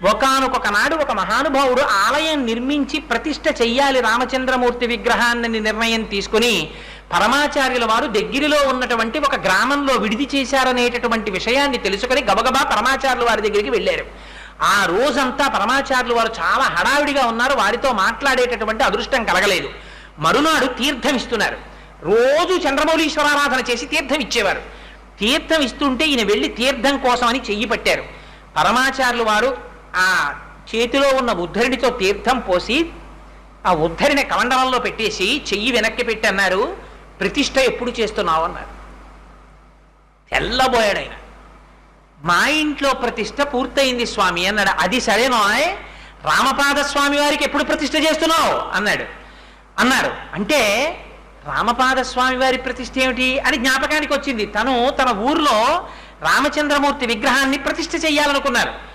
ఒకానొక నాడు ఒక మహానుభావుడు ఆలయం నిర్మించి ప్రతిష్ఠ చెయ్యాలి రామచంద్రమూర్తి విగ్రహాన్ని నిర్ణయం తీసుకుని పరమాచార్యుల వారు దగ్గరలో ఉన్నటువంటి ఒక గ్రామంలో విడిది చేశారనేటటువంటి విషయాన్ని తెలుసుకొని గబగబా పరమాచార్యుల వారి దగ్గరికి వెళ్ళారు. ఆ రోజంతా పరమాచార్యులు వారు చాలా హడావిడిగా ఉన్నారు, వారితో మాట్లాడేటటువంటి అదృష్టం కలగలేదు. మరునాడు తీర్థం ఇస్తున్నారు. రోజు చంద్రమౌళీశ్వరారాధన చేసి తీర్థం ఇచ్చేవారు. తీర్థం ఇస్తుంటే ఈయన వెళ్ళి తీర్థం కోసం అని చెయ్యి పట్టారు. పరమాచార్యులు వారు ఆ చేతిలో ఉన్న ఉద్ధరిణితో తీర్థం పోసి ఆ ఉద్ధరిని కమండలంలో పెట్టేసి చెయ్యి వెనక్కి పెట్టి అన్నారు, ప్రతిష్ఠ ఎప్పుడు చేస్తున్నావు అన్నారు. తెల్లబోయాడు ఆయన. మా ఇంట్లో ప్రతిష్ఠ పూర్తయింది స్వామి అన్నాడు. అది సరేనో, రామపాద స్వామి వారికి ఎప్పుడు ప్రతిష్ఠ చేస్తున్నావు అన్నారు. అంటే రామపాద స్వామి వారి ప్రతిష్ఠ ఏమిటి అని జ్ఞాపకానికి వచ్చింది. తను తన ఊర్లో రామచంద్రమూర్తి విగ్రహాన్ని ప్రతిష్ఠ చెయ్యాలనుకున్నారు.